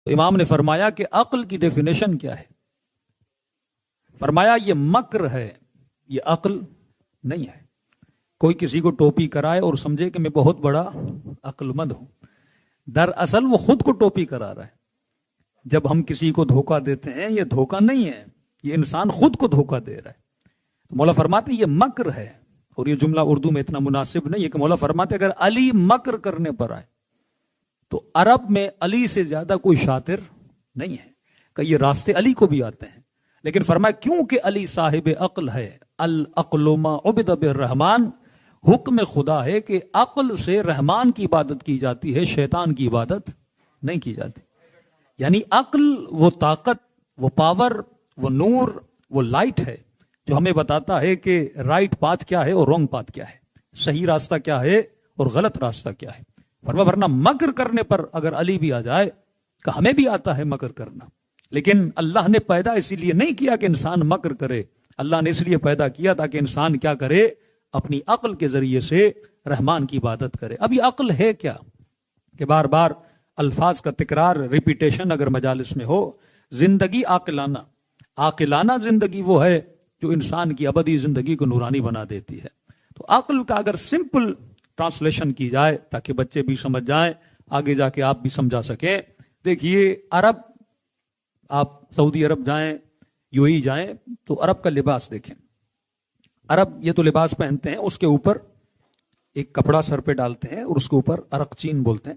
تو امام نے فرمایا کہ عقل کی ڈیفینیشن کیا ہے؟ فرمایا یہ مکر ہے، یہ عقل نہیں ہے۔ کوئی کسی کو ٹوپی کرائے اور سمجھے کہ میں بہت بڑا عقل مند ہوں، دراصل وہ خود کو ٹوپی کرا رہا ہے۔ جب ہم کسی کو دھوکہ دیتے ہیں، یہ دھوکہ نہیں ہے، یہ انسان خود کو دھوکہ دے رہا ہے۔ تو مولا فرماتے یہ مکر ہے، اور یہ جملہ اردو میں اتنا مناسب نہیں ہے کہ مولا فرماتے اگر علی مکر کرنے پر آئے تو عرب میں علی سے زیادہ کوئی شاطر نہیں ہے، کہ یہ راستے علی کو بھی آتے ہیں، لیکن فرمایا کیونکہ علی صاحب عقل ہے، العقل ما عبد بالرحمن، حکم خدا ہے کہ عقل سے رحمان کی عبادت کی جاتی ہے، شیطان کی عبادت نہیں کی جاتی۔ یعنی عقل وہ طاقت، وہ پاور، وہ نور، وہ لائٹ ہے جو ہمیں بتاتا ہے کہ رائٹ پاتھ کیا ہے اور رونگ پاتھ کیا ہے، صحیح راستہ کیا ہے اور غلط راستہ کیا ہے۔ ورنہ مکر کرنے پر اگر علی بھی آ جائے، کہ ہمیں بھی آتا ہے مکر کرنا، لیکن اللہ نے پیدا اسی لیے نہیں کیا کہ انسان مکر کرے، اللہ نے اس لیے پیدا کیا تاکہ انسان کیا کرے، اپنی عقل کے ذریعے سے رحمان کی عبادت کرے۔ اب یہ عقل ہے کیا کہ بار بار الفاظ کا تکرار، ریپیٹیشن اگر مجالس میں ہو۔ زندگی عاقلانہ، عاقلانہ زندگی وہ ہے جو انسان کی ابدی زندگی کو نورانی بنا دیتی ہے۔ تو عقل کا اگر سمپل ٹرانسلیشن کی جائے تاکہ بچے بھی سمجھ جائیں، آگے جا کے آپ بھی سمجھا سکیں۔ دیکھیے عرب، آپ سعودی عرب جائیں، یو اے جائیں تو عرب کا لباس دیکھیں۔ عرب یہ تو لباس پہنتے ہیں، اس کے اوپر ایک کپڑا سر پہ ڈالتے ہیں اور اس کے اوپر عرقچین بولتے ہیں،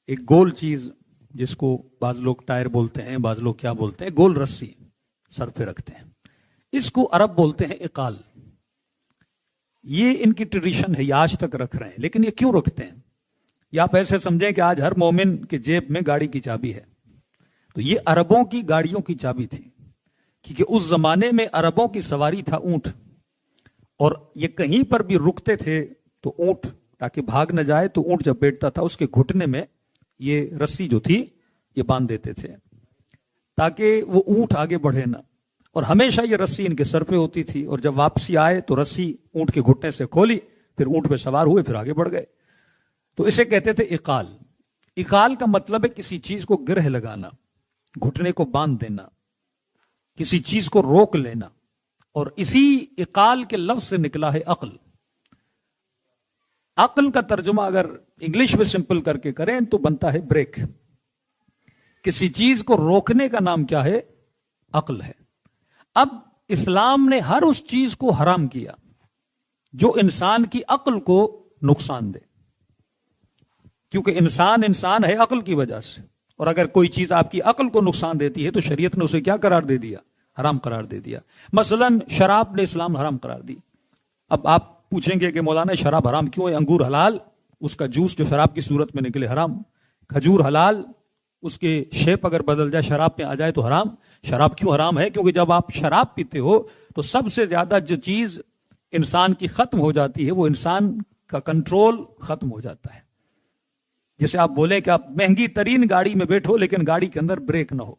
ایک گول چیز جس کو بعض لوگ ٹائر بولتے ہیں، بعض لوگ کیا بولتے ہیں، گول رسی سر پہ رکھتے ہیں، اس کو عرب بولتے ہیں اقال۔ یہ ان کی ٹریڈیشن ہے، یہ آج تک رکھ رہے ہیں۔ لیکن یہ کیوں رکھتے ہیں؟ یا آپ ایسے سمجھیں کہ آج ہر مومن کے جیب میں گاڑی کی چابی ہے، تو یہ عربوں کی گاڑیوں کی چابی تھی، کیونکہ اس زمانے میں عربوں کی سواری تھا اونٹ، اور یہ کہیں پر بھی رکتے تھے تو اونٹ تاکہ بھاگ نہ جائے، تو اونٹ جب بیٹھتا تھا اس کے گھٹنے میں یہ رسی جو تھی یہ باندھ دیتے تھے تاکہ وہ اونٹ آگے بڑھے نہ، اور ہمیشہ یہ رسی ان کے سر پہ ہوتی تھی، اور جب واپسی آئے تو رسی اونٹ کے گھٹنے سے کھولی، پھر اونٹ پہ سوار ہوئے، پھر آگے بڑھ گئے۔ تو اسے کہتے تھے اقال۔ اقال کا مطلب ہے کسی چیز کو گرہ لگانا، گھٹنے کو باندھ دینا، کسی چیز کو روک لینا، اور اسی اقال کے لفظ سے نکلا ہے عقل۔ عقل کا ترجمہ اگر انگلش میں سمپل کر کے کریں تو بنتا ہے بریک۔ کسی چیز کو روکنے کا نام کیا ہے؟ عقل ہے۔ اب اسلام نے ہر اس چیز کو حرام کیا جو انسان کی عقل کو نقصان دے، کیونکہ انسان ہے عقل کی وجہ سے، اور اگر کوئی چیز آپ کی عقل کو نقصان دیتی ہے تو شریعت نے اسے کیا قرار دے دیا؟ حرام قرار دے دیا۔ مثلا شراب نے اسلام حرام قرار دی۔ اب آپ پوچھیں گے کہ مولانا شراب حرام کیوں ہے؟ انگور حلال، اس کا جوس جو شراب کی صورت میں نکلے حرام، کھجور حلال، اس کے شیپ اگر بدل جائے شراب میں آ جائے تو حرام۔ شراب کیوں حرام ہے؟ کیونکہ جب آپ شراب پیتے ہو تو سب سے زیادہ جو چیز انسان کی ختم ہو جاتی ہے وہ انسان کا کنٹرول ختم ہو جاتا ہے۔ جیسے آپ بولیں کہ آپ مہنگی ترین گاڑی میں بیٹھو لیکن گاڑی کے اندر بریک نہ ہو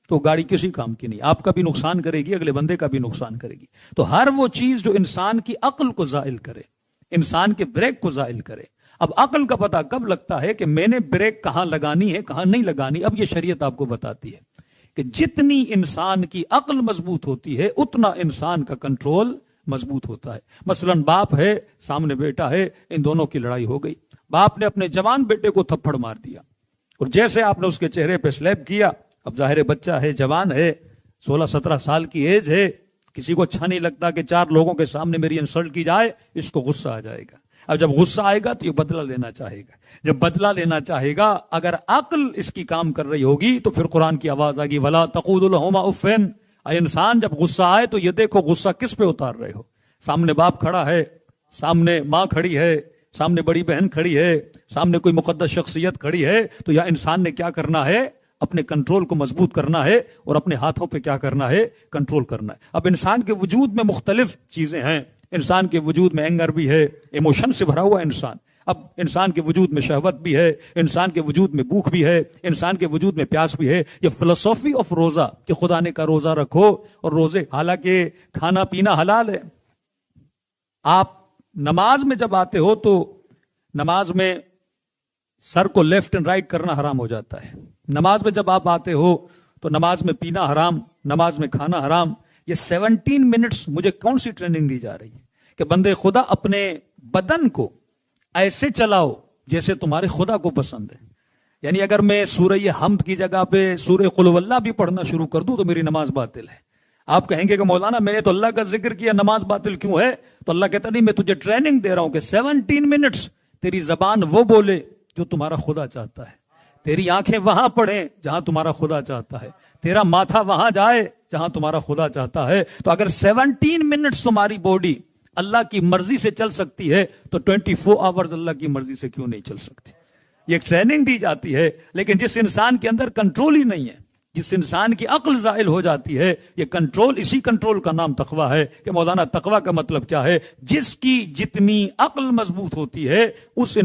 تو گاڑی کسی کام کی نہیں، آپ کا بھی نقصان کرے گی، اگلے بندے کا بھی نقصان کرے گی۔ تو ہر وہ چیز جو انسان کی عقل کو زائل کرے، انسان کے بریک کو زائل کرے۔ اب عقل کا پتہ کب لگتا ہے کہ میں نے بریک کہاں لگانی ہے، کہاں نہیں لگانی؟ اب یہ شریعت آپ کو بتاتی ہے کہ جتنی انسان کی عقل مضبوط ہوتی ہے اتنا انسان کا کنٹرول مضبوط ہوتا ہے۔ مثلا باپ ہے، سامنے بیٹا ہے، ان دونوں کی لڑائی ہو گئی، باپ نے اپنے جوان بیٹے کو تھپڑ مار دیا، اور جیسے آپ نے اس کے چہرے پہ سلیپ کیا، اب ظاہر بچہ ہے، جوان ہے، 16-17 سال کی ایج ہے، کسی کو اچھا نہیں لگتا کہ 4 لوگوں کے سامنے میری انسلٹ کی جائے، اس کو غصہ آ جائے گا۔ اب جب غصہ آئے گا تو یہ بدلہ لینا چاہے گا، جب بدلہ لینا چاہے گا اگر عقل اس کی کام کر رہی ہوگی تو پھر قرآن کی آواز آگی وَلَا تَقُولُوا لَهُمَا اُفٍّ۔ اے انسان جب غصہ آئے تو یہ دیکھو غصہ کس پہ اتار رہے ہو۔ سامنے باپ کھڑا ہے، سامنے ماں کھڑی ہے، سامنے بڑی بہن کھڑی ہے، سامنے کوئی مقدس شخصیت کھڑی ہے، تو یا انسان نے کیا کرنا ہے؟ اپنے کنٹرول کو مضبوط کرنا ہے، اور اپنے ہاتھوں پہ کیا کرنا ہے؟ کنٹرول کرنا ہے۔ اب انسان کے وجود میں مختلف چیزیں ہیں، انسان کے وجود میں اینگر بھی ہے، ایموشن سے بھرا ہوا انسان۔ اب انسان کے وجود میں شہوت بھی ہے، انسان کے وجود میں بھوک بھی ہے، انسان کے وجود میں پیاس بھی ہے۔ یہ فلسفی آف روزہ کہ خدا نے کہا روزہ رکھو، اور روزے حالانکہ کھانا پینا حلال ہے۔ آپ نماز میں جب آتے ہو تو نماز میں سر کو لیفٹ اینڈ رائٹ کرنا حرام ہو جاتا ہے، نماز میں جب آپ آتے ہو تو نماز میں پینا حرام، نماز میں کھانا حرام. یہ 17 منٹس مجھے کون سی ٹریننگ دی جا رہی ہے کہ بندے خدا اپنے بدن کو ایسے چلاؤ جیسے تمہارے خدا کو پسند ہے. یعنی اگر میں سورہ حمد کی جگہ پہ سورہ قل واللہ بھی پڑھنا شروع کر دوں تو میری نماز باطل ہے. آپ کہیں گے کہ مولانا میں نے تو اللہ کا ذکر کیا، نماز باطل کیوں ہے؟ تو اللہ کہتا نہیں، میں تجھے ٹریننگ دے رہا ہوں کہ 17 منٹس تیری زبان وہ بولے جو تمہارا خدا چاہتا ہے، تیری آنکھیں وہاں پڑھیں جہاں تمہارا خدا چاہتا ہے، تیرا ماتھا وہاں جائے جہاں تمہارا خدا چاہتا ہے. تو اگر 17 منٹس تمہاری باڈی اللہ کی مرضی سے چل سکتی ہے تو 24 آورز اللہ کی مرضی سے کیوں نہیں چل سکتی؟ یہ ٹریننگ دی جاتی ہے. لیکن جس انسان کے اندر کنٹرول ہی نہیں ہے، جس انسان کی عقل زائل ہو جاتی ہے، یہ کنٹرول، اسی کنٹرول کا نام تقویٰ ہے. کہ مولانا تقویٰ کا مطلب کیا ہے؟ جس کی جتنی عقل مضبوط ہوتی ہے اس